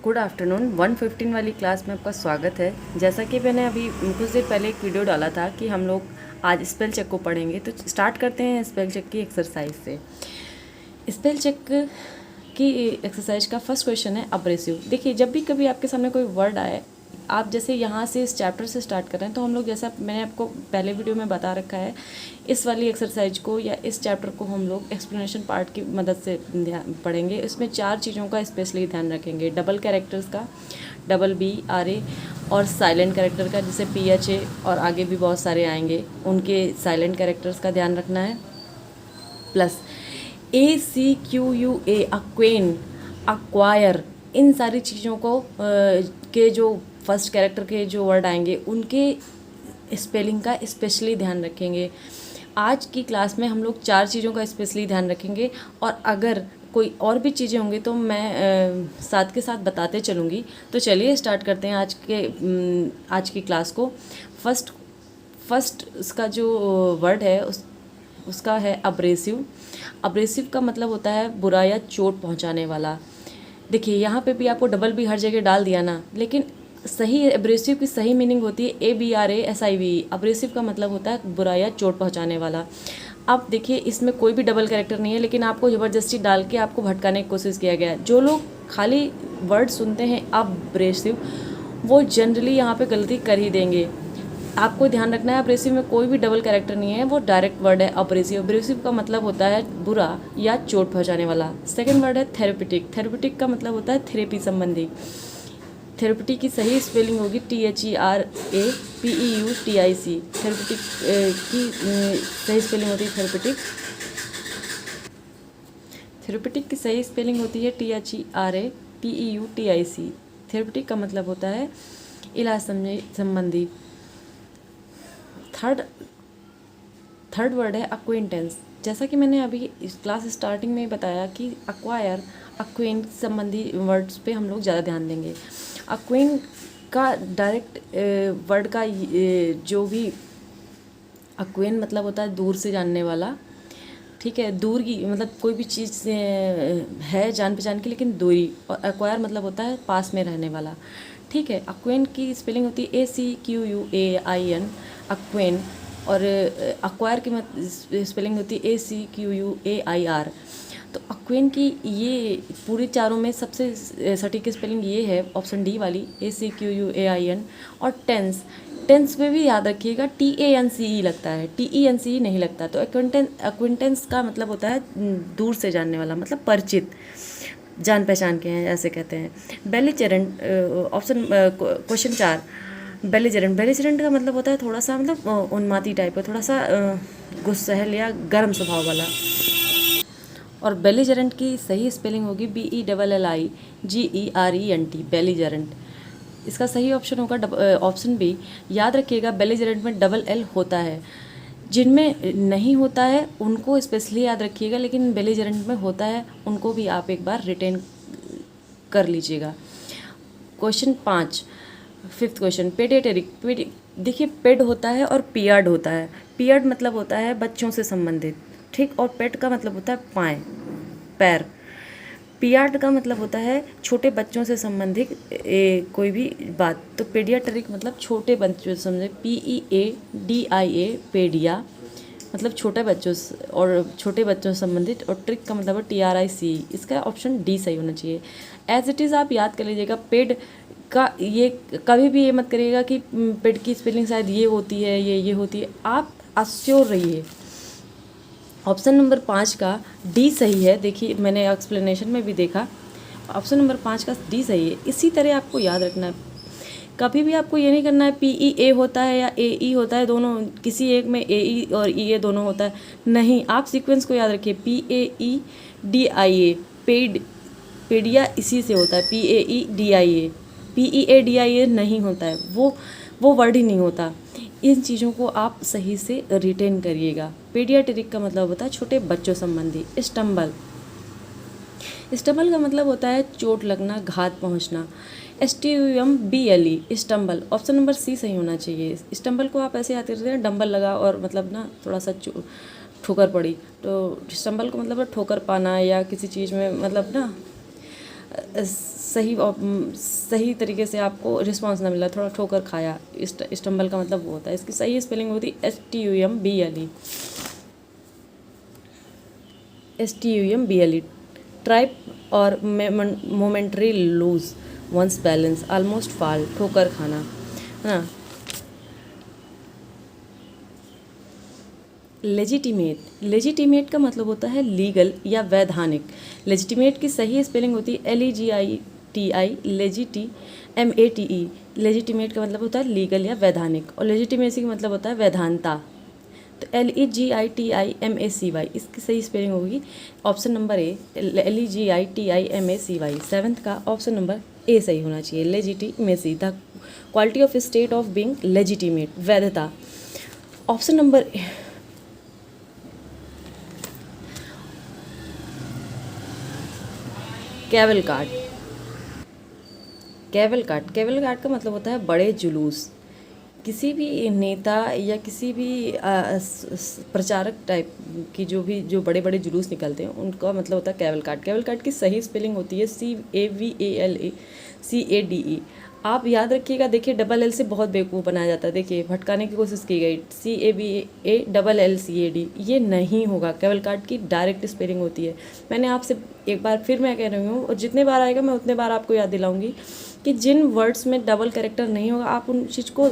Good afternoon. 115 वाली class में आपका स्वागत है। जैसा कि मैंने अभी कुछ देर पहले एक वीडियो डाला था कि हम लोग आज स्पेल चेक को पढ़ेंगे, तो स्टार्ट करते हैं स्पेल चेक की एक्सरसाइज से। स्पेल चेक की एक्सरसाइज का फर्स्ट क्वेश्चन है अब्रेसिव। देखिए, जब भी कभी आपके सामने कोई वर्ड आए, आप जैसे यहाँ से इस चैप्टर से स्टार्ट कर रहे हैं, तो हम लोग जैसा मैंने आपको पहले वीडियो में बता रखा है, इस वाली एक्सरसाइज को या इस चैप्टर को हम लोग एक्सप्लेनेशन पार्ट की मदद से पढ़ेंगे। इसमें 4 चीज़ों का स्पेशली ध्यान रखेंगे। डबल कैरेक्टर्स का, डबल बी आर ए, और साइलेंट कैरेक्टर का, जैसे पी एच ए, और आगे भी बहुत सारे आएंगे, उनके साइलेंट कैरेक्टर्स का ध्यान रखना है। Plus A C Q U A, अक्वेन, acquire, इन सारी चीज़ों को के जो फर्स्ट कैरेक्टर के जो वर्ड आएंगे उनके स्पेलिंग का स्पेशली ध्यान रखेंगे। आज की क्लास में हम लोग 4 चीज़ों का स्पेशली ध्यान रखेंगे, और अगर कोई और भी चीज़ें होंगी तो मैं साथ के साथ बताते चलूँगी। तो चलिए स्टार्ट करते हैं आज की क्लास को। फर्स्ट उसका जो वर्ड है उसका है अब्रेसिव। अब्रेसिव का मतलब होता है बुरा या चोट पहुंचाने वाला। देखिए, यहाँ पे भी आपको डबल बी हर जगह डाल दिया ना, लेकिन सही एब्रेसिव की सही मीनिंग होती है ABRASIV। अब्रेसिव का मतलब होता है बुरा या चोट पहुंचाने वाला। अब देखिए, इसमें कोई भी डबल कैरेक्टर नहीं है, लेकिन आपको ज़बरदस्ती डाल के आपको भटकाने की कोशिश किया गया है। जो लोग खाली वर्ड सुनते हैं अब्रेसिव, वो जनरली यहाँ पे गलती कर ही देंगे। आपको ध्यान रखना है, अब्रेसिव में कोई भी डबल कैरेक्टर नहीं है, वो डायरेक्ट वर्ड है अब्रेसिव। अब्रेसिव का मतलब होता है बुरा या चोट पहुँचाने वाला। सेकेंड वर्ड है थेरेपिटिक। थेरेपिटिक का मतलब होता है थेरेपी संबंधी। थेरेपिटिक की सही स्पेलिंग होगी THERAPEUTIC। थेरेपिटिक की सही स्पेलिंग होती है थेरेपिटिक। थेरेपिटिक की सही स्पेलिंग होती है THERAPEUTIC। थेरेपिटिक का मतलब होता है इलाज संबंधी। थर्ड वर्ड है अक्वेंटेंस। जैसा कि मैंने अभी इस क्लास स्टार्टिंग में बताया कि अक्वायर, अक्वेन संबंधी वर्ड्स पे हम लोग ज़्यादा ध्यान देंगे। अक्वेन का डायरेक्ट वर्ड का जो भी अक्वेन मतलब होता है दूर से जानने वाला, ठीक है, दूर की मतलब कोई भी चीज़ है जान पहचान की, लेकिन दूरी। और एक्वायर मतलब होता है पास में रहने वाला, ठीक है। अक्वेन की स्पेलिंग होती है ACQUAIN, अक्वेन। और अक्वायर की स्पेलिंग होती है ACQUAIR। तो अक्वेन की ये पूरी चारों में सबसे सटीक स्पेलिंग ये है, ऑप्शन डी वाली, ACQUAIN। और टेंस में भी याद रखिएगा TANCE लगता है, TENCE नहीं लगता। तो अक्वेंटेंस का मतलब होता है दूर से जानने वाला, मतलब परिचित, जान पहचान के हैं, ऐसे कहते हैं। बेलिजेरेंट, ऑप्शन क्वेश्चन 4, बेलिजेरेंट। बेलिजेरेंट का मतलब होता है थोड़ा सा मतलब उन्मादी टाइप का, थोड़ा सा गुस्सैल या गर्म स्वभाव वाला। और बेलिजेरेंट की सही स्पेलिंग होगी BELLIGERENT, बेलिजेरेंट। इसका सही ऑप्शन होगा ऑप्शन बी। याद रखिएगा, बेलिजेरेंट में डबल L होता है। जिनमें नहीं होता है उनको स्पेशली याद रखिएगा, लेकिन बेलिजेरेंट में होता है उनको भी आप एक बार रिटेन कर लीजिएगा। Question 5, fifth question, paediatric. देखिए, पेड होता है और पियर्ड होता है। पियर्ड मतलब होता है बच्चों से संबंधित, ठीक, और पेट का मतलब होता है पैर। पियार्ड का मतलब होता है छोटे बच्चों से संबंधित कोई भी बात। तो पेडियाट्रिक मतलब छोटे बच्चों से संबंधित, PEADIA, पेडिया मतलब छोटे बच्चों से, और छोटे बच्चों से संबंधित। और ट्रिक का मतलब है TRIC। इसका ऑप्शन डी सही होना चाहिए। एज इट इज़ आप याद कर लीजिएगा। पेड का ये कभी भी ये मत करिएगा कि पेड की स्पेलिंग शायद ये होती है, ये होती है। आप अश्योर रहिए। ऑप्शन नंबर 5 का डी सही है। देखिए, मैंने एक्सप्लेनेशन में भी देखा, ऑप्शन नंबर 5 का डी सही है। इसी तरह आपको याद रखना है, कभी भी आपको ये नहीं करना है PEA होता है या AE होता है, दोनों किसी एक में AE और EA दोनों होता है, नहीं। आप सीक्वेंस को याद रखिए, PAEDIA, पेडिया इसी से होता है, PAEDIA। PEADIA नहीं होता है, वो वर्ड ही नहीं होता। इन चीज़ों को आप सही से रिटेन करिएगा। पेडियाट्रिक का मतलब होता है छोटे बच्चों संबंधी। स्टम्बल का मतलब होता है चोट लगना, घात पहुंचना। STUMBLE, stumble. Option number C सही होना चाहिए। स्टम्बल को आप ऐसे याद करते हैं, डंबल लगा और मतलब ना थोड़ा सा ठोकर पड़ी, तो स्टम्बल को मतलब ठोकर पाना या किसी चीज़ में मतलब ना सही तरीके से आपको रिस्पांस ना मिला, थोड़ा ठोकर खाया, स्टम्बल का मतलब वो होता है। इसकी सही स्पेलिंग होती है STUMBLE। ट्राइप और momentary loose once balance, almost fall, ठोकर खाना, है ना। लेजिटिमेट का मतलब होता है लीगल या वैधानिक। लेजिटिमेट की सही स्पेलिंग होती है LEGITI MATE। लेजिटिमेट का मतलब होता है लीगल या वैधानिक, और लेजिटिमेसी का मतलब होता है वैधानता। तो LEGITIMACY इसकी सही स्पेलिंग होगी ऑप्शन नंबर ए, LEGITIMACY। सेवन्थ का ऑप्शन नंबर ए सही होना चाहिए, legitimacy, the quality of state of being legitimate, वैधता। ऑप्शन नंबर कैवलकार्ड का मतलब होता है बड़े जुलूस। किसी भी नेता या किसी भी प्रचारक टाइप की जो बड़े बड़े जुलूस निकलते हैं उनका मतलब होता है कैवलकार्ड की सही स्पेलिंग होती है CAVALCADE। आप याद रखिएगा, देखिए डबल एल से बहुत बेवकूफ़ बनाया जाता है, देखिए भटकाने की कोशिश की गई, CAVALLCAD, ये नहीं होगा। कैवलकार्ड की डायरेक्ट स्पेलिंग होती है। मैंने आपसे एक बार फिर मैं कह रही हूँ, और जितने बार आएगा मैं उतने बार आपको याद दिलाऊंगी कि जिन वर्ड्स में डबल कैरेक्टर नहीं होगा आप उन चीज़ को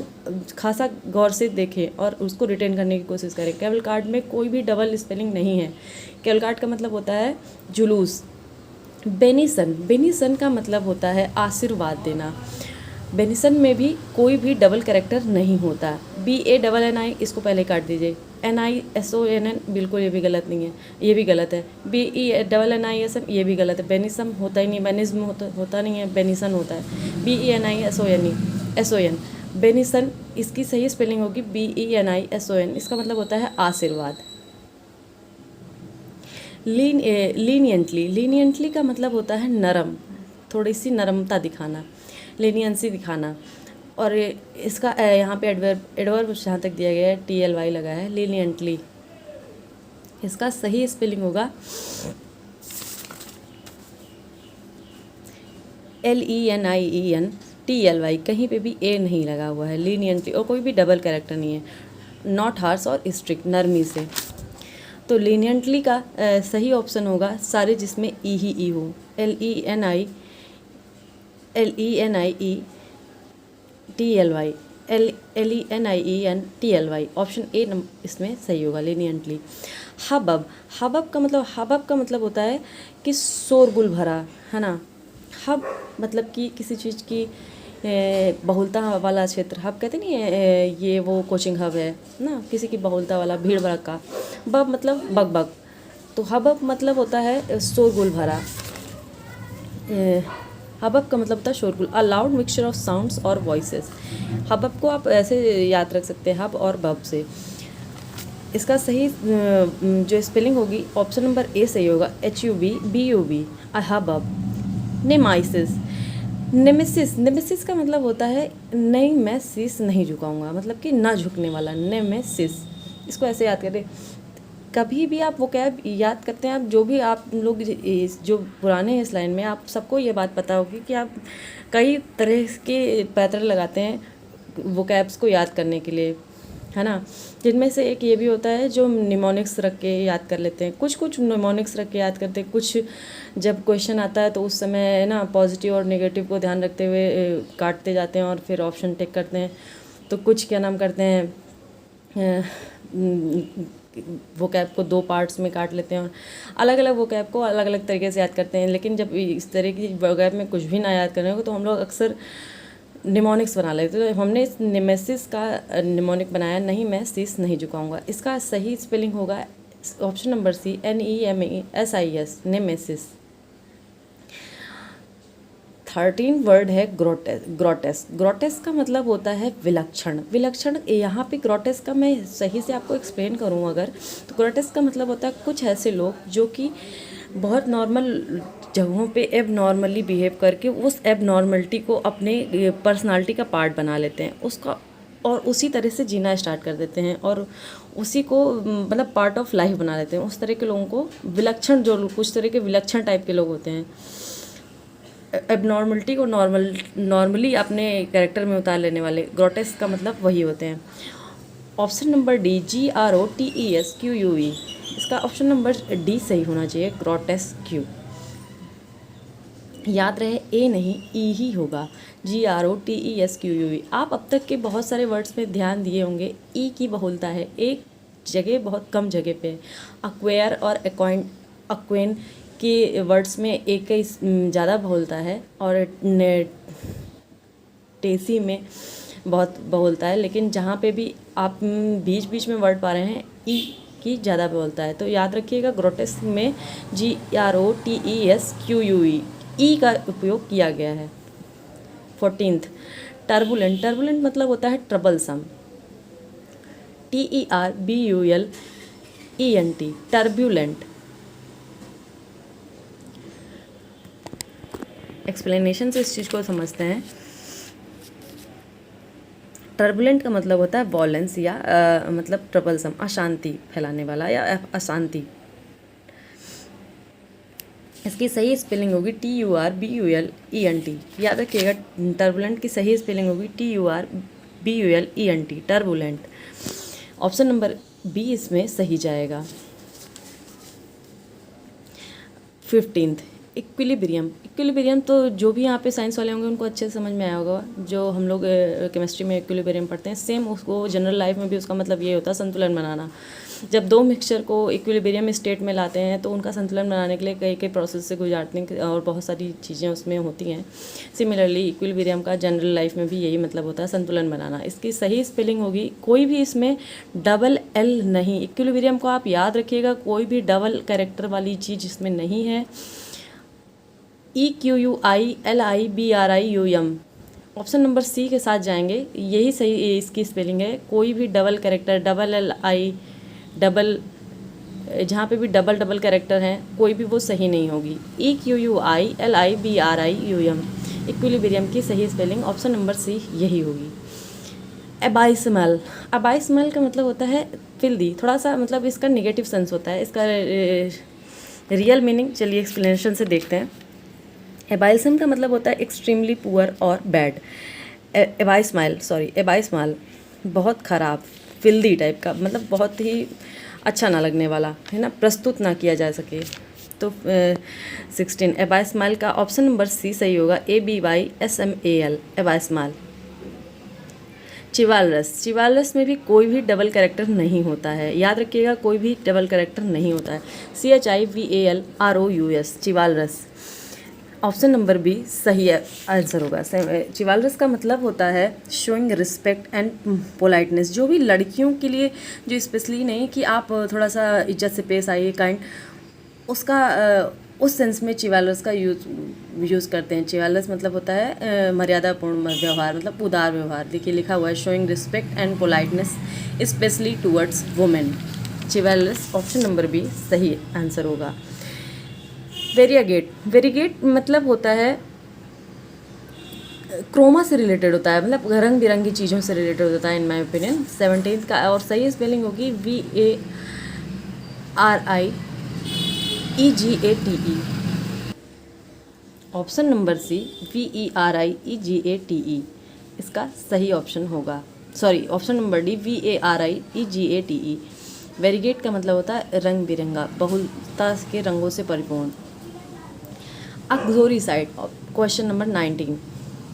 खासा गौर से देखें और उसको रिटेन करने की कोशिश करें। कैवलकार्ड में कोई भी डबल स्पेलिंग नहीं है। कैवलकार्ड का मतलब होता है जुलूस। बेनिसन का मतलब होता है आशीर्वाद देना। बेनिसन में भी कोई भी डबल कैरेक्टर नहीं होता। BANNI इसको पहले काट दीजिए। NISONN बिल्कुल ये भी गलत नहीं है, ये भी गलत है। BENNISM ये भी गलत है। बेनिसम होता ही नहीं, बेनिज्म होता नहीं है, बेनिसन होता है। BENISON बेनिसन, इसकी सही स्पेलिंग होगी BENISON। इसका मतलब होता है आशीर्वाद। लीनियंटली का मतलब होता है नरम, थोड़ी सी नरमता दिखाना, लीनियंसी दिखाना। और इसका यहाँ पे एडवर्ब जहाँ तक दिया गया है TLY लगा है, लीनियंटली। इसका सही स्पेलिंग होगा LENIENTLY। कहीं पे भी ए नहीं लगा हुआ है, लीनियंटली, और कोई भी डबल कैरेक्टर नहीं है। नॉट हार्श और स्ट्रिक्ट, नरमी से। तो लीनियंटली का सही ऑप्शन होगा सारे जिसमें ई ही ई हो, LENIENTLY LENIENTLY। ऑप्शन ए इसमें सही होगा, लीनियंटली। हबब का मतलब होता है कि शोरगुल भरा, है ना। हब मतलब कि किसी चीज़ की बहुलता वाला क्षेत्र, हब कहते नहीं है, ये वो कोचिंग हब है ना, किसी की बहुलता वाला, भीड़ भड़का। बब मतलब बग, तो हबब मतलब होता है शोरगुल भरा। हबब का मतलब होता है शोरगुल, a loud mixture of sounds और वॉइसेस। हबब को आप ऐसे याद रख सकते हैं, हब और बब से। इसका सही जो स्पेलिंग होगी ऑप्शन नंबर ए सही होगा, HUBBUB, अ हबब। नेमेसिस का मतलब होता है नहीं, मैं शीश नहीं झुकाऊंगा, मतलब कि ना झुकने वाला, नेमेसिस। इसको ऐसे याद करें। कभी भी आप वो कैब याद करते हैं, आप जो भी आप लोग जो पुराने हैं इस लाइन में, आप सबको ये बात पता होगी कि आप कई तरह के पैटर्न लगाते हैं वो कैब्स को याद करने के लिए, है ना। जिनमें से एक ये भी होता है जो निमोनिक्स रख के याद कर लेते हैं, कुछ निमोनिक्स रख के याद करते हैं, कुछ जब क्वेश्चन आता है तो उस समय ना पॉजिटिव और नेगेटिव को ध्यान रखते हुए काटते जाते हैं और फिर ऑप्शन टिक करते हैं। तो कुछ क्या नाम करते हैं, वो कैब को 2 पार्ट्स में काट लेते हैं और अलग अलग वो कैब को अलग अलग तरीके से याद करते हैं। लेकिन जब इस तरह की कैब में कुछ भी ना याद करने को तो हम लोग अक्सर निमोनिक्स बना लेते। तो हमने इस नेमेसिस का निमोनिक बनाया, नहीं मैं शीश नहीं झुकाऊंगा। इसका सही स्पेलिंग होगा option number C, NEMESIS, nemesis. 13 word है ग्रोटेस्क का मतलब होता है विलक्षण। यहाँ पे ग्रोटेस्क का मैं सही से आपको एक्सप्लेन करूँ अगर, तो ग्रोटेस्क का मतलब होता है कुछ ऐसे लोग जो कि बहुत नॉर्मल जगहों पे एबनॉर्मली बिहेव करके उस एबनॉर्मलिटी को अपने पर्सनालिटी का पार्ट बना लेते हैं, उसका और उसी तरह से जीना स्टार्ट कर देते हैं और उसी को मतलब पार्ट ऑफ लाइफ बना लेते हैं। उस तरह के लोगों को विलक्षण, जो कुछ तरह के विलक्षण टाइप के लोग होते हैं। एबनॉर्मलिटी को नॉर्मली अपने कैरेक्टर में उतार लेने वाले। ग्रोटेस्क का मतलब वही होते हैं। ऑप्शन नंबर डी, GROTESQUE, इसका ऑप्शन नंबर डी सही होना चाहिए, ग्रोटेस्क्यू। याद रहे ए नहीं ई ही होगा, GROTESQUE। आप अब तक के बहुत सारे वर्ड्स पे ध्यान दिए होंगे, ई की बहुलता है, एक जगह बहुत कम जगह पे। अक्वेयर और अक्वेन के वर्ड्स में एक ही ज़्यादा बहुलता है, और टेसी में बहुत बहुलता है, लेकिन जहाँ पे भी आप बीच बीच में वर्ड पा रहे हैं ई की ज़्यादा बहुलता है। तो याद रखिएगा, ग्रोटेस्क में GROTESQUE ई का उपयोग किया गया है। 14th, turbulent. टर्बुलेंट मतलब होता है ट्रबलसम, TERBULENT, टर्बुलेंट। एक्सप्लेनेशन से इस चीज़ को समझते हैं। टर्बुलेंट का मतलब होता है वॉलेंस या मतलब ट्रबलसम, अशांति फैलाने वाला या अशांति। इसकी सही स्पेलिंग होगी TURBULENT। याद रखिएगा, टर्बुलेंट की सही स्पेलिंग होगी TURBULENT, turbulent. Option number B इसमें सही जाएगा। 15th, equilibrium. इक्विलिब्रियम तो जो भी यहाँ पे साइंस वाले होंगे उनको अच्छे से समझ में आया होगा। जो हम लोग केमिस्ट्री में इक्विलिब्रियम पढ़ते हैं, सेम उसको जनरल लाइफ में भी उसका मतलब ये होता है संतुलन बनाना। जब दो मिक्सचर को इक्विलिब्रियम स्टेट में लाते हैं तो उनका संतुलन बनाने के लिए कई कई प्रोसेस से गुजारते हैं और बहुत सारी चीज़ें उसमें होती हैं। सिमिलरली इक्विलिब्रियम का जनरल लाइफ में भी यही मतलब होता है, संतुलन बनाना। इसकी सही स्पेलिंग होगी, कोई भी इसमें डबल एल नहीं। इक्विलिब्रियम को आप याद रखिएगा, कोई भी डबल कैरेक्टर वाली चीज़ इसमें नहीं है। EQUILIBRIUM, ऑप्शन नंबर सी के साथ जाएंगे, यही सही इसकी स्पेलिंग है। कोई भी double character, double LI, double, जहाँ पे भी डबल कैरेक्टर हैं कोई भी वो सही नहीं होगी। EQUILIBRIUM, इक्विलिब्रियम की सही स्पेलिंग ऑप्शन नंबर सी यही होगी। एबाइसमल। एबाइसमल का मतलब होता है फिल्दी, थोड़ा सा मतलब इसका निगेटिव सेंस होता है। इसका रियल मीनिंग चलिए एक्सप्लेनेशन से देखते हैं। एबाइसम का मतलब होता है एक्सट्रीमली पुअर और बैड। एबाइसमल बहुत ख़राब, फिल्दी टाइप का, मतलब बहुत ही अच्छा ना लगने वाला, है ना, प्रस्तुत ना किया जा सके। तो 16 एबाइसमल का ऑप्शन नंबर सी सही होगा, ABYSMAL, एबाइसमल। चिवालरस। चिवालरस में भी कोई भी डबल कैरेक्टर नहीं होता है, याद रखिएगा, कोई भी डबल कैरेक्टर नहीं होता है। CHIVALROUS, चिवालरस। ऑप्शन नंबर बी सही आंसर होगा। चिवालरस का मतलब होता है शोइंग रिस्पेक्ट एंड पोलाइटनेस। जो भी लड़कियों के लिए, जो स्पेशली नहीं कि आप थोड़ा सा इज्जत से पेश आइए, काइंड, उसका उस सेंस में चिवालरस का यूज़ करते हैं। चिवालरस मतलब होता है मर्यादापूर्ण व्यवहार, मतलब उदार व्यवहार। देखिए लिखा हुआ है showing respect and politeness specially towards women. Chivalrous option number B सही आंसर होगा। वेरिएगेट। वेरिएगेट मतलब होता है क्रोमा से रिलेटेड होता है, मतलब रंग बिरंगी चीज़ों से रिलेटेड होता है इन माय ओपिनियन। 17th का और सही स्पेलिंग होगी VARIEGATE, option number C VERIEGATE इसका सही ऑप्शन होगा। Sorry, option number D VARIEGATE। Variegate का मतलब होता है रंग बिरंगा, बहुलता के रंगों से परिपूर्ण। Uxorious side, question number 19,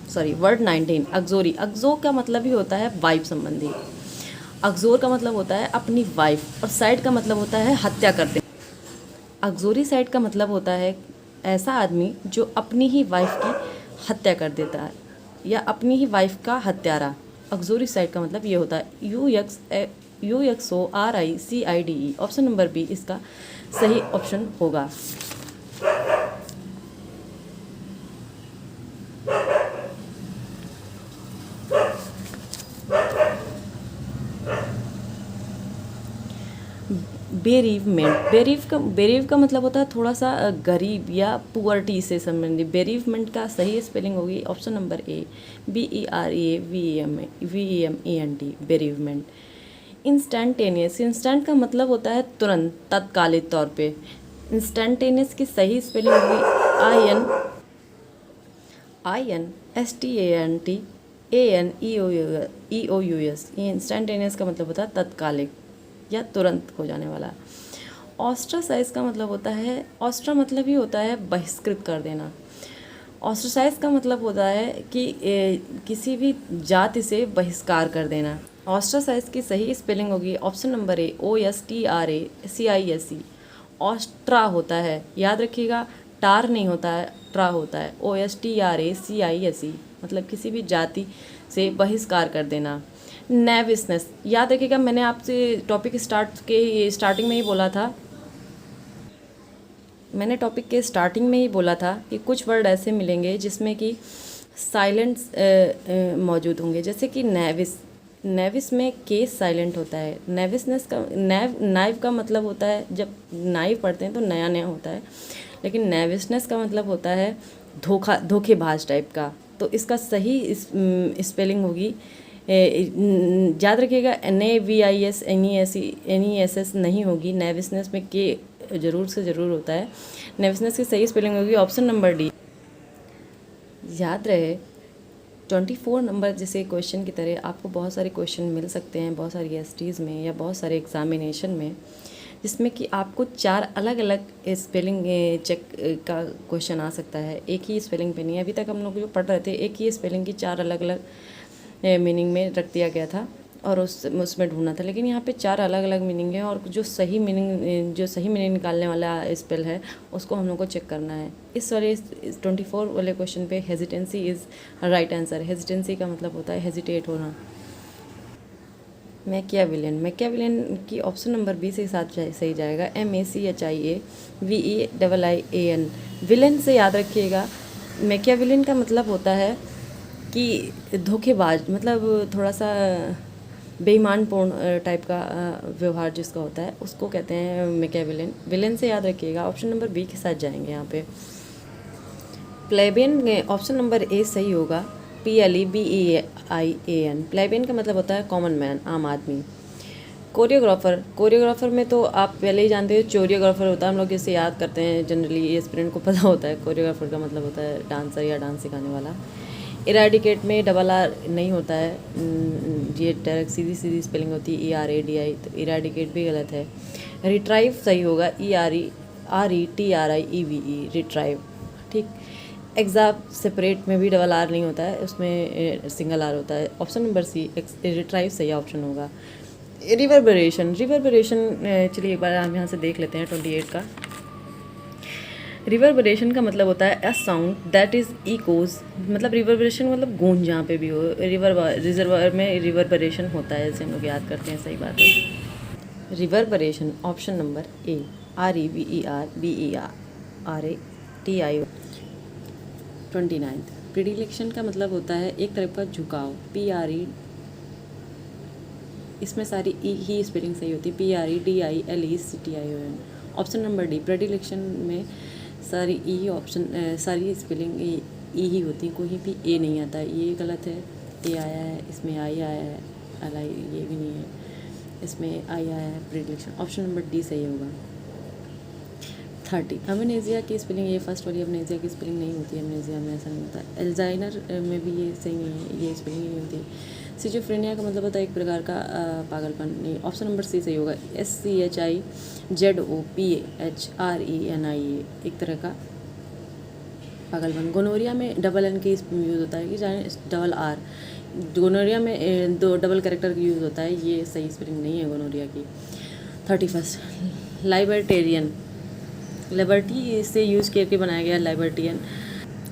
sorry word 19, uxorious. अक्सो का मतलब ही होता है वाइफ संबंधी। अक्सोर का मतलब होता है अपनी वाइफ, और साइड का मतलब होता है हत्या करते। अक्सोरी साइड का मतलब होता है ऐसा आदमी जो अपनी ही वाइफ की हत्या कर देता है, या अपनी ही वाइफ का हत्यारा। अक्सोरी साइड का मतलब ये होता है UXORICIDE। ऑप्शन नंबर बी इसका सही ऑप्शन होगा। बेरीवमेंट। बेरीव का मतलब होता है थोड़ा सा गरीब या पुअर्टी से संबंधित। बेरीवमेंट का सही स्पेलिंग होगी option number A BERAVEMENT, bereavement. Instantaneous. Instant का मतलब होता है तुरंत, तत्कालिक तौर पे। इंस्टेंटेनियस की सही स्पेलिंग होगी INSTANTANEOUS, ये इंस्टेंटेनियस का मतलब होता है तत्कालिक या तुरंत हो जाने वाला। ऑस्ट्रासाइज का मतलब होता है, ऑस्ट्रा मतलब ही होता है बहिष्कृत कर देना। ऑस्ट्रासाइज का मतलब होता है कि किसी भी जाति से बहिष्कार कर देना। ऑस्ट्रासाइज की सही स्पेलिंग होगी ऑप्शन नंबर ए, OSTRACISE। ऑस्ट्रा होता है, याद रखिएगा, टार नहीं होता है, ट्रा होता है। OSTRACISE मतलब किसी भी जाति से बहिष्कार कर देना। नेविसनेस, याद रखिएगा, मैंने आपसे टॉपिक स्टार्टिंग में ही बोला था, मैंने टॉपिक के स्टार्टिंग में ही बोला था कि कुछ वर्ड ऐसे मिलेंगे जिसमें कि साइलेंट्स मौजूद होंगे, जैसे कि नेविस। नेविस में केस साइलेंट होता है। नेविसनेस का नाइव का मतलब होता है, जब नाइव पढ़ते हैं तो नया नया होता है, लेकिन नेविसनेस का मतलब होता है धोखेबाज टाइप का। तो इसका सही स्पेलिंग होगी, याद रखिएगा, NAVIS NESS नहीं होगी। नेविसनेस में के ज़रूर से ज़रूर होता है। नेविसनेस की सही स्पेलिंग होगी ऑप्शन नंबर डी। याद रहे 24 नंबर जैसे क्वेश्चन की तरह आपको बहुत सारे क्वेश्चन मिल सकते हैं, बहुत सारी STs में या बहुत सारे एग्जामिनेशन में, जिसमें कि आपको 4 अलग अलग स्पेलिंग चेक का क्वेश्चन आ सकता है। एक ही स्पेलिंग पे नहीं है। अभी तक हम लोग जो पढ़ रहे थे एक ही स्पेलिंग की 4 अलग अलग मीनिंग में रख दिया गया था और उसमें ढूंढना था, लेकिन यहाँ पे 4 अलग अलग मीनिंग है और जो सही मीनिंग निकालने वाला स्पेल है उसको हम लोग को चेक करना है। इस 24 वाले क्वेश्चन पे hesitancy is right answer. Hesitancy का मतलब होता है हेजिटेट होना। मैकियावेलियन की ऑप्शन नंबर बी से साथ सही जाएगा। MACHIAVELIAN। विलेन से याद रखिएगा, मैकियावेलियन का मतलब होता है कि धोखेबाज, मतलब थोड़ा सा बेईमानपूर्ण टाइप का व्यवहार जिसका होता है उसको कहते हैं मैकियावेलियन। विलेन से याद रखिएगा, ऑप्शन नंबर बी के साथ जाएंगे यहाँ पे। प्लेबियन, ऑप्शन नंबर ए सही होगा, PLEBEIAN। प्लेबियन का मतलब होता है कॉमन मैन, आम आदमी। कोरियोग्राफर में तो आप पहले ही जानते हो, चोरियोग्राफर होता है, हम लोग इसे याद करते हैं जनरली, ये स्टूडेंट को पता होता है। कोरियोग्राफर का मतलब होता है डांसर या डांस सिखाने वाला। इराडिकेट में RR नहीं होता है, ये डायरेक्ट सीधी स्पेलिंग होती है ERADI, तो इराडिकेट भी गलत है। रिट्राइव सही होगा, RETRIEVE, रिट्राइव, ठीक। एग्जाम सेपरेट में भी RR नहीं होता है, उसमें सिंगल R होता है। ऑप्शन नंबर सी, रिट्राइव सही ऑप्शन होगा। रिवर्बरेशन चलिए एक बार हम यहाँ से देख लेते हैं 28 का। रिवर्बरेशन का मतलब होता है a sound that is echoes, मतलब रिवर्बरेशन मतलब गूंज जहाँ पे भी हो। रिजर्वर में रिवर्बरेशन होता है, जैसे हम लोग याद करते हैं, सही बात है। रिवर्बरेशन ऑप्शन नंबर ए, REVERBERATIO। 29। प्रीडिलेक्शन का मतलब होता है एक तरफ का झुकाव, PRE, इसमें सारी ई ही स्पेलिंग सही होती है, PREDILECTION। ऑप्शन नंबर डी, प्रेडिलेक्शन में सारी सारी स्पेलिंग ई ही होती है, कोई भी ए नहीं आता है। ये गलत है, ए आया है, इसमें आई आया है, अलाई ये भी नहीं है, इसमें आई आया है प्रेडिलेक्शन। ऑप्शन नंबर डी सही होगा। 30। अमनेजिया की स्पेलिंग, ये फर्स्ट वाली अमनेजिया की स्पेलिंग नहीं होती है, अमनेजिया में ऐसा नहीं होता। एल्जाइनर में भी ये सही नहीं है, ये स्पेलिंग नहीं होती। सिजोफ्रेनिया का मतलब होता है एक प्रकार का पागलपन। नहीं, ऑप्शन नंबर सी सही होगा, SCHIZOPHRENIA, एक तरह का पागलपन। गोनोरिया में NN की यूज़ होता है कि जाने RR, गोनोरिया में दो डबल कैरेक्टर की यूज़ होता है, ये सही स्पेलिंग नहीं है गोनोरिया की। 31। लाइबर्टेरियन, लिबर्टी से यूज़ करके बनाया गया लाइबर्टियन,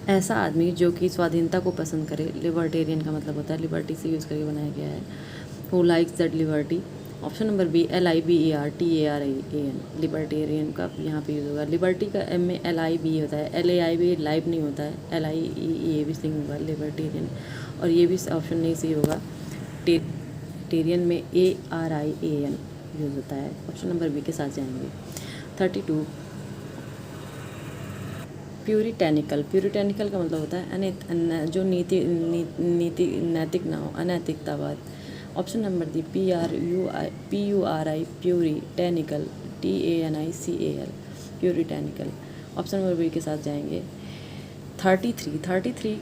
ऐसा आदमी जो कि स्वाधीनता को पसंद करे। लिबर्टेरियन का मतलब होता है लिबर्टी से यूज़ करके बनाया गया है। Who likes that liberty. Option number B, LIBERTARIAN, libertarian का यहाँ पे यूज़ होगा। लिबर्टी का M में LIB होता है, LAIB लाइव नहीं होता है, LIE भी सही होगा, लिबर्टेरियन। और ये भी ऑप्शन नहीं सही होगा, टेरियन में ARIAN यूज़ होता है। ऑप्शन नंबर बी के साथ जाएंगे। 32। प्यूरिटेनिकल का मतलब होता है जो नैतिक ना हो, अनैतिकतावाद। Option number D, PURI, puritanical, TANICAL, puritanical. Option number B के साथ जाएंगे। 33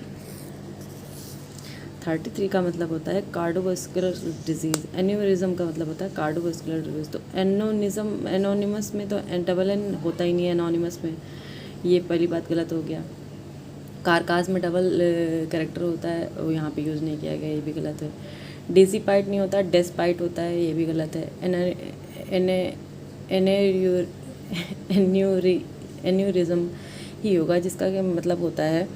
33 का मतलब होता है कार्डियोवास्कुलर डिजीज़। एन्यूरिज्म का मतलब होता है कार्डियोवास्कुलर डिजीज़। तो एनोनिज्म, एनोनिमस में तो डबल एन होता ही नहीं है एनोनिमस में, ये पहली बात गलत हो गया। कारकास में डबल कैरेक्टर होता है, वो यहाँ पे यूज़ नहीं किया गया, ये भी गलत है। डेसीपाइट नहीं होता, डेस्पाइट होता है, ये भी गलत है। एन्यूरिज्म ही होगा, जिसका कि मतलब होता है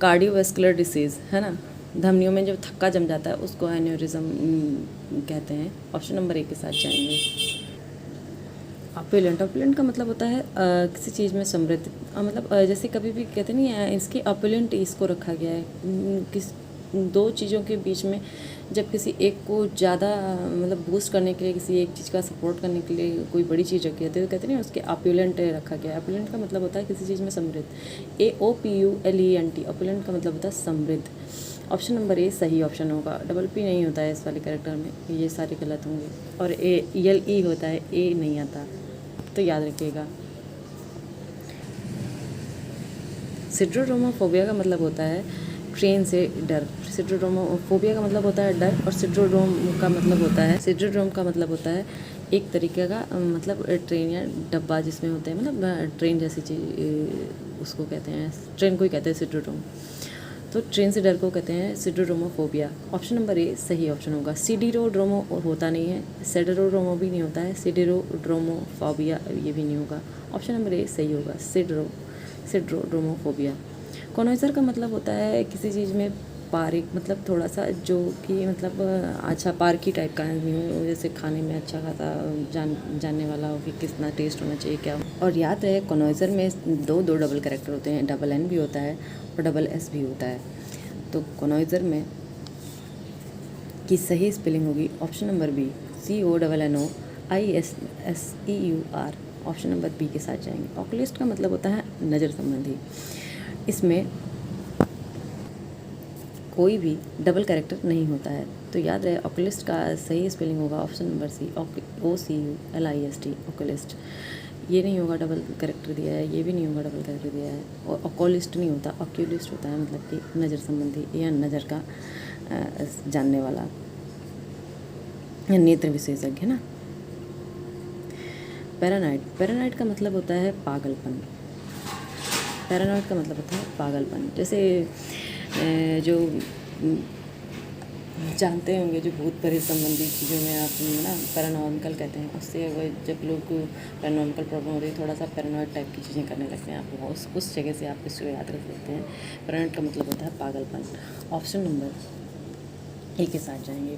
कार्डियोवास्कुलर डिसीज़, है ना। धमनियों में जब थक्का जम जाता है उसको एन्यूरिज्म कहते हैं। ऑप्शन नंबर 1 के साथ जाएंगे। ऑपुलेंट, ऑपुलेंट का मतलब होता है किसी चीज़ में समृद्ध, मतलब जैसे कभी भी कहते नहीं है इसकी ऑपुलेंट इसको रखा गया है, किस दो चीज़ों के बीच में जब किसी एक को ज़्यादा मतलब बूस्ट करने के लिए, किसी एक चीज़ का सपोर्ट करने के लिए कोई बड़ी चीज़ रखी जाती है तो कहते नहीं उसके ऑपुलेंट रखा गया है। ऑपुलेंट का मतलब होता है किसी चीज़ में समृद्ध। AOPULENT, ऑपुलेंट का मतलब होता है समृद्ध। ऑप्शन नंबर ए सही ऑप्शन होगा। डबल पी नहीं होता है इस वाले कैरेक्टर में, ये सारे गलत होंगे। और ELE होता है, ए नहीं आता, तो याद रखिएगा। सिड्रोडर्मोफोबिया का मतलब होता है ट्रेन से डर। सिड्रोडर्मोफोबिया का मतलब होता है डर, और सिड्रोड्रोम का मतलब होता है, सिड्रोड्रोम का मतलब होता है एक तरीके का मतलब ट्रेन या डब्बा जिसमें होते हैं, मतलब ट्रेन जैसी चीज़ उसको कहते हैं, ट्रेन को ही कहते हैं सिड्रोड्रोम। तो ट्रेन से डर को कहते हैं सिड्रोड्रोमोफोबिया। ऑप्शन नंबर ए सही ऑप्शन होगा। सिडिरोड्रोमो होता नहीं है, सेडरोड्रोमो भी नहीं होता है, सिडिरोड्रोमोफोबिया ये भी नहीं होगा। ऑप्शन नंबर ए सही होगा, सिड्रोड्रोमोफोबिया। कॉनोइजर का मतलब होता है किसी चीज़ में पारिक, मतलब थोड़ा सा जो कि मतलब अच्छा पार्की टाइप का आदमी हो, जैसे खाने में अच्छा खाता जानने वाला हो कि कितना टेस्ट होना चाहिए क्या हो। और याद रहे कॉनोइजर में दो डबल कैरेक्टर होते हैं, डबल एन भी होता है और डबल एस भी होता है। तो कॉनोइजर में की सही स्पेलिंग होगी option number B, CONNOISSEUR। Option number B के साथ जाएंगे। ऑकुलिस्ट का मतलब होता है नज़र संबंधी। इसमें कोई भी डबल कैरेक्टर नहीं होता है, तो याद रहे ऑकुलिस्ट का सही स्पेलिंग होगा ऑप्शन नंबर सी, OCULIST, ऑकुलिस्ट। ये नहीं होगा, डबल कैरेक्टर दिया है, ये भी नहीं होगा, डबल कैरेक्टर दिया है। और ऑकुलिस्ट नहीं होता, ऑक्यूलिस्ट होता है, मतलब कि नज़र संबंधी या नज़र का जानने वाला या नेत्र विशेषज्ञ, है ना। पैरानॉइड, पैरानॉइड का मतलब होता है पागलपन। पैरानॉइड का मतलब होता है पागलपन। जैसे जो जानते होंगे जो भूत प्रेत संबंधी चीज़ों में आप ना पैरानॉर्मल कहते हैं, उससे वो जब लोग को पैरानॉर्मल प्रॉब्लम होती है थोड़ा सा पैरानॉइड टाइप की चीज़ें करने लगते हैं, आप उस जगह से आप इसको याद रख सकते हैं। पैरानॉइड का मतलब होता है पागलपन। ऑप्शन नंबर ए के साथ जाएंगे,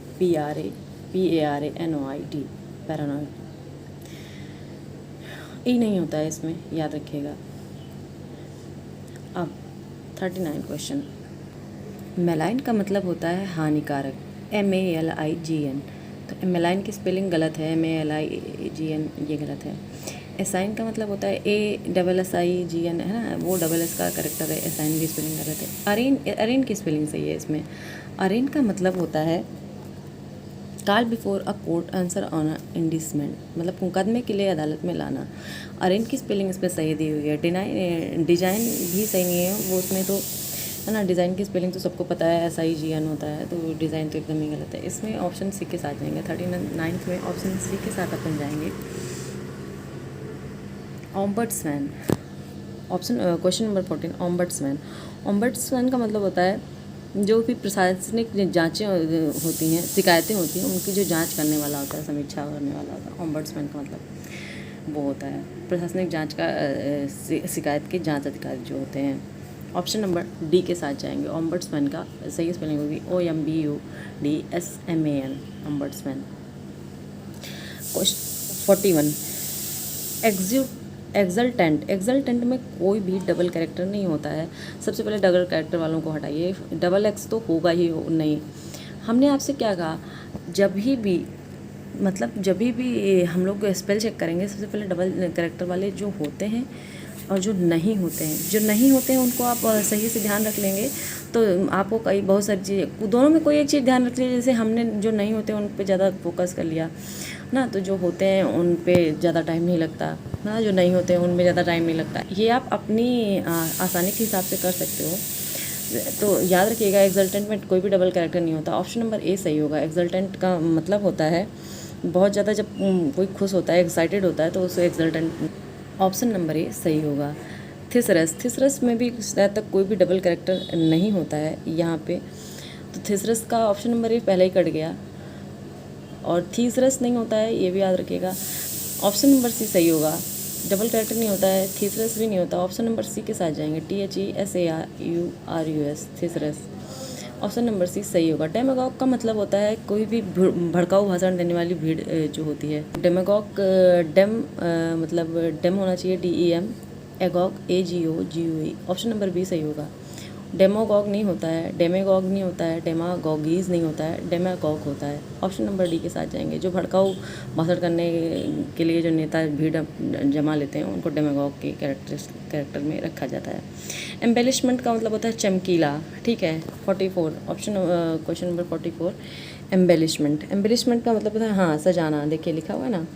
PARANOID, पैरानॉइड। ई नहीं होता है इसमें, याद रखिएगा। अब 39 क्वेश्चन। मेलाइन का मतलब होता है हानिकारक, MALIGN। तो मेलाइन की स्पेलिंग गलत है, MALIGN ये गलत है। एसाइन का मतलब होता है ASSIGN, है ना, वो डबल एस का करेक्टर है, एसाइन की स्पेलिंग गलत है। अरेन की स्पेलिंग सही है इसमें। अरेन का मतलब होता है call before a court answer on an indictment, मतलब मुकदमे के लिए अदालत में लाना। अरेन की स्पेलिंग इसमें सही दी हुई है। डिजाइन भी सही नहीं है वो, उसमें तो है ना, डिज़ाइन की स्पेलिंग तो सबको पता है, SIGN होता है, तो डिज़ाइन तो एकदम ही गलत है। इसमें ऑप्शन सी के साथ जाएंगे। 39 में ऑप्शन सी के साथ अपन जाएंगे, ombudsman. Question number 14, ombudsman. Ombudsman का मतलब होता है जो भी प्रशासनिक जांचें होती हैं, शिकायतें होती हैं, उनकी जो जांच करने वाला होता है, समीक्षा करने वाला होता है। ओम्बड्समैन का मतलब वो होता है प्रशासनिक जांच का, शिकायत के जांच अधिकारी जो होते हैं। ऑप्शन नंबर डी के साथ जाएंगे। ओम्बड्समैन का सही स्पेलिंग होगी OMBUDSMAN, ओम्बड्समैन। 41, एग्जल्टेंट। एग्जल्टेंट में कोई भी डबल कैरेक्टर नहीं होता है। सबसे पहले डबल कैरेक्टर वालों को हटाइए, डबल एक्स तो होगा ही नहीं। हमने आपसे क्या कहा, जब भी हम लोग स्पेल चेक करेंगे, सबसे पहले डबल कैरेक्टर वाले जो होते हैं और जो नहीं होते हैं उनको आप सही से ध्यान रख लेंगे तो आपको बहुत सारी चीज़ें, दोनों में कोई एक चीज़ ध्यान रख लीजिए। जैसे हमने जो नहीं होते उन पे ज़्यादा फोकस कर लिया ना, तो जो होते हैं उन पे ज़्यादा टाइम नहीं लगता ना, जो नहीं होते हैं उनमें ज़्यादा टाइम नहीं लगता। ये आप अपनी आसानी के हिसाब से कर सकते हो तो याद रखिएगा एक्सल्टेंट में कोई भी डबल कैरेक्टर नहीं होता। ऑप्शन नंबर ए सही होगा। एक्सल्टेंट का मतलब होता है बहुत ज़्यादा, जब कोई खुश होता है, एक्साइटेड होता है, तो उसे एक्सल्टेंट। ऑप्शन नंबर ए सही होगा। थिसरस, थिसरस में भी शायद तक कोई भी डबल कैरेक्टर नहीं होता है यहाँ पे, तो थिसरस का ऑप्शन नंबर ए पहले ही कट गया। और थीसरस नहीं होता है, ये भी याद रखिएगा। ऑप्शन नंबर सी सही होगा। डबल कैरेक्टर नहीं होता है, थीसरस भी नहीं होता। ऑप्शन नंबर सी के साथ जाएंगे, THESARUS, थीसरस। ऑप्शन नंबर सी सही होगा। डेमागॉग का मतलब होता है कोई भी भड़काऊ भाषण देने वाली भीड़ जो होती है। डेमागॉग, मतलब डेम होना चाहिए, DEM, agogue, AGOGUE। Option number B सही होगा। डेमोगॉग नहीं होता है, डेमेगॉग नहीं होता है, डेमागॉगीज नहीं होता है, डेमागॉग होता है। ऑप्शन नंबर डी के साथ जाएंगे। जो भड़काऊ भाषण करने के लिए जो नेता भीड़ जमा लेते हैं उनको डेमागॉग के कैरेक्टर में रखा जाता है। एम्बेलिशमेंट का मतलब होता है चमकीला, ठीक है। 44 option, question number 44, embellishment. Embellishment का मतलब होता है, हाँ, सजाना। देखिए लिखा हुआ है ना,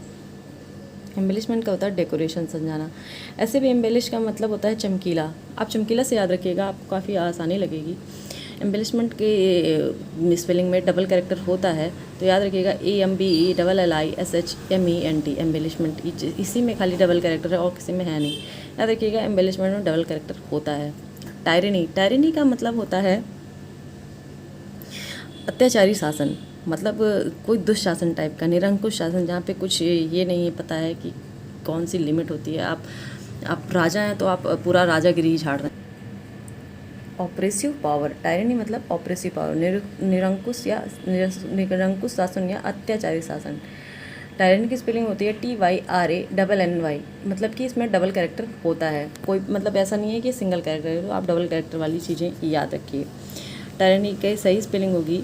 एम्बेलिशमेंट का होता है डेकोरेशन, सजाना। ऐसे भी एम्बेलिश का मतलब होता है चमकीला। आप चमकीला से याद रखिएगा, आपको काफ़ी आसानी लगेगी। एम्बेलिशमेंट के स्पेलिंग में डबल कैरेक्टर होता है, तो याद रखिएगा AMBELLISHMENT, एम्बेलिशमेंट। इसी में खाली डबल कैरेक्टर है और किसी में है नहीं। याद रखिएगा एम्बेलिशमेंट में डबल कैरेक्टर होता है। टायरनी, टायरनी का मतलब होता है अत्याचारी शासन, मतलब कोई दुशासन टाइप का, निरंकुश शासन, जहाँ पे कुछ ये नहीं पता है कि कौन सी लिमिट होती है। आप राजा हैं तो आप पूरा राजागिरी झाड़ रहे हैं। ऑपरेसिव पावर, टायरनी मतलब ऑपरेसिव पावर, निरंकुश निरंकुश शासन या अत्याचारी शासन। टायरनी की स्पेलिंग होती है TYRANNY, मतलब कि इसमें डबल कैरेक्टर होता है। कोई मतलब ऐसा नहीं है कि सिंगल कैरेक्टर है, तो आप डबल कैरेक्टर वाली चीज़ें याद रखिए। टायरनी की सही स्पेलिंग होगी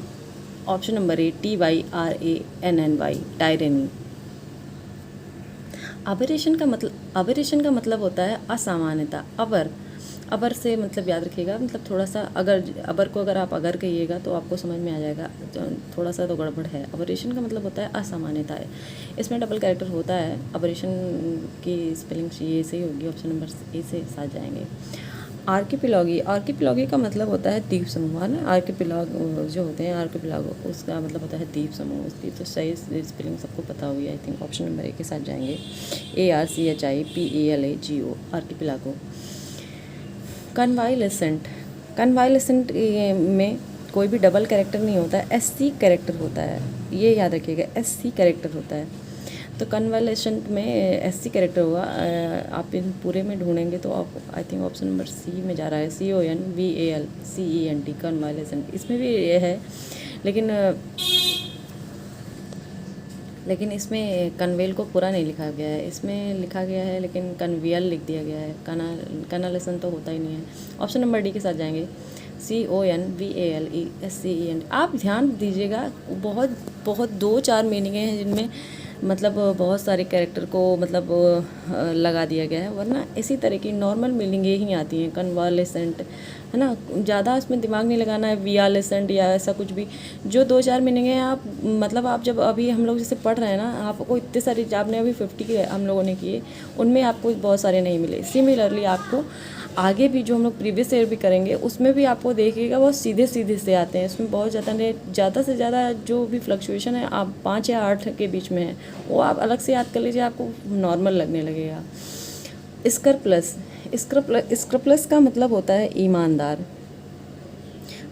option number A, TYRANNY, tyranny. Aberration का मतलब होता है असामान्यता। अबर से मतलब याद रखिएगा, मतलब थोड़ा सा, अबर को अगर आप अगर कहिएगा तो आपको समझ में आ जाएगा, थोड़ा सा तो गड़बड़ है। अबरेशन का मतलब होता है असामान्यता है, इसमें डबल कैरेक्टर होता है। अबरेशन की स्पेलिंग ये सही होगी, ऑप्शन नंबर ए से साथ जाएंगे। आर्किपिलॉगी का मतलब होता है द्वीप समूह, है ना। आर्किपिलॉग जो होते हैं, आर्किपिलॉग, उसका मतलब होता है द्वीप समूह। उसकी तो सही स्पेलिंग सबको पता होगी, आई थिंक। ऑप्शन नंबर ए के साथ जाएंगे, ARCHIPELAGO, आर्किपिलागो। कन्वाइलेसेंट में कोई भी डबल कैरेक्टर नहीं होता है, SC कैरेक्टर होता है, ये याद रखिएगा, SC कैरेक्टर होता है। तो कन्वाइलेसेंट में SC कैरेक्टर होगा। आप इन पूरे में ढूंढेंगे तो आप, I think option number C में जा रहा है, CONVALCENT, कन्वाइलेसेंट। इसमें भी ये है, लेकिन इसमें कन्वेल को पूरा नहीं लिखा गया है, इसमें लिखा गया है लेकिन कन्वियल लिख दिया गया है। कनालेसन तो होता ही नहीं है। ऑप्शन नंबर डी के साथ जाएंगे, CONVALESCENT। आप ध्यान दीजिएगा, बहुत 2-4 मीनिंग हैं जिनमें मतलब बहुत सारे कैरेक्टर को मतलब लगा दिया गया है, वरना इसी तरह की नॉर्मल मीनिंग ही आती हैं। कन्वालेसेंट, है ना, ज़्यादा इसमें दिमाग नहीं लगाना है। वियालेसेंट या ऐसा कुछ भी, जो 2-4 मीनिंग है, आप मतलब आप जब अभी हम लोग जैसे पढ़ रहे हैं ना, आपको इतने सारे, आपने अभी 50 के हम लोगों ने किए, उनमें आपको बहुत सारे नहीं मिले। सिमिलरली आपको आगे भी जो हम लोग प्रीवियस ईयर भी करेंगे, उसमें भी आपको देखिएगा बहुत सीधे से आते हैं। इसमें बहुत ज़्यादा से ज़्यादा जो भी फ्लक्चुएशन है, आप 5 या 8 के बीच में है, वो आप अलग से याद कर लीजिए, आपको नॉर्मल लगने लगेगा। स्क्रप्लस का मतलब होता है ईमानदार,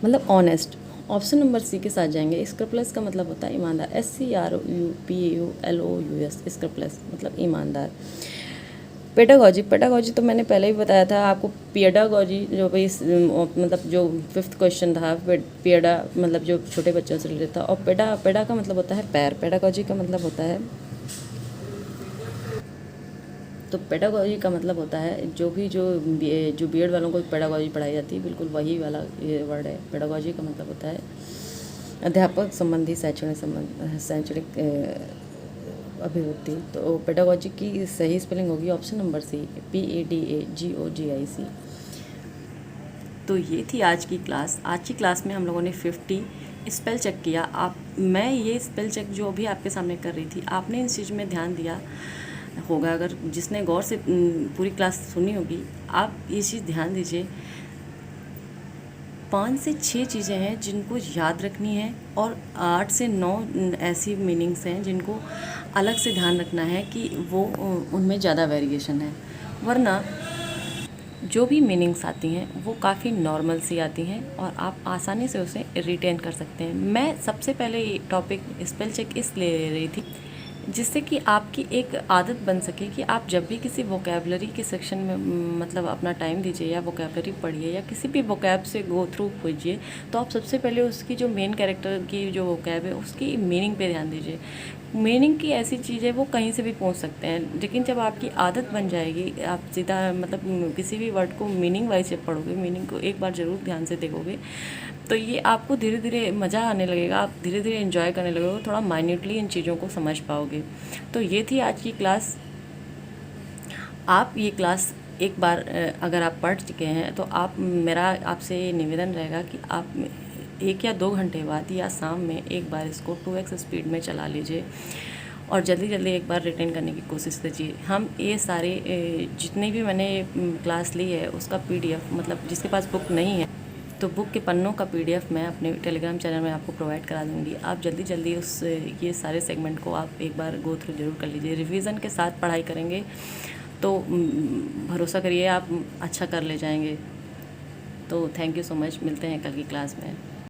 मतलब ऑनेस्ट। ऑप्शन नंबर सी के साथ जाएंगे। स्क्रप्लस का मतलब होता है ईमानदार, SCRUPAULOUS, स्क्रप्लस मतलब ईमानदार। पेडागॉजी तो मैंने पहले ही बताया था आपको। पेडागॉजी जो भी मतलब जो 5th क्वेश्चन था, पेडा मतलब जो छोटे बच्चों से रिलेटेड था, और पेडा का मतलब होता है पैर। पेडागॉजी का मतलब होता है, तो पेडागॉजी का मतलब होता है जो बीएड वालों को पेडागॉजी पढ़ाई जाती है, बिल्कुल वही वाला ये वर्ड है। पेडागॉजी का मतलब होता है अध्यापक संबंधी शैक्षणिक अभिवृद्धि। तो पेडागॉजी की सही स्पेलिंग होगी ऑप्शन नंबर सी, PADAGOGIC। तो ये थी आज की क्लास में हम लोगों ने 50 स्पेल चेक किया। मैं ये स्पेल चेक जो भी आपके सामने कर रही थी, आपने इस चीज़ में ध्यान दिया होगा। अगर जिसने गौर से पूरी क्लास सुनी होगी, आप ये चीज़ ध्यान दीजिए 5 से 6 चीज़ें हैं जिनको याद रखनी है और 8 से 9 ऐसी मीनिंग्स हैं जिनको अलग से ध्यान रखना है कि वो उनमें ज़्यादा वेरिएशन है, वरना जो भी मीनिंग्स आती हैं वो काफ़ी नॉर्मल सी आती हैं और आप आसानी से उसे रिटेन कर सकते हैं। मैं सबसे पहले ये टॉपिक स्पेल चेक इसलिए ले रही थी जिससे कि आपकी एक आदत बन सके कि आप जब भी किसी वोकैबलरी के सेक्शन में मतलब अपना टाइम दीजिए या वोकैबलरी पढ़िए या किसी भी वोकैब से गो थ्रू कीजिए, तो आप सबसे पहले उसकी जो मेन कैरेक्टर की जो वोकैब है उसकी मीनिंग पे ध्यान दीजिए। मीनिंग की ऐसी चीज़ है वो कहीं से भी पहुंच सकते हैं, लेकिन जब आपकी आदत बन जाएगी आप सीधा मतलब किसी भी वर्ड को मीनिंग वाइज जब पढ़ोगे, मीनिंग को एक बार ज़रूर ध्यान से देखोगे, तो ये आपको धीरे धीरे मज़ा आने लगेगा, आप धीरे धीरे एंजॉय करने लगोगे, थोड़ा माइन्यूटली इन चीज़ों को समझ पाओगे। तो ये थी आज की क्लास। आप ये क्लास एक बार अगर आप पढ़ चुके हैं तो आप मेरा आपसे निवेदन रहेगा कि आप 1 या 2 घंटे बाद या शाम में एक बार इसको 2x स्पीड में चला लीजिए और जल्दी जल्दी एक बार रिटेन करने की कोशिश कीजिए। हम ये सारे जितनी भी मैंने क्लास ली है उसका PDF, मतलब जिसके पास बुक नहीं है तो बुक के पन्नों का PDF मैं अपने टेलीग्राम चैनल में आपको प्रोवाइड करा दूँगी। आप जल्दी जल्दी उस ये सारे सेगमेंट को आप एक बार गो थ्रू ज़रूर कर लीजिए। रिवीजन के साथ पढ़ाई करेंगे तो भरोसा करिए आप अच्छा कर ले जाएंगे। तो थैंक यू सो मच, मिलते हैं कल की क्लास में।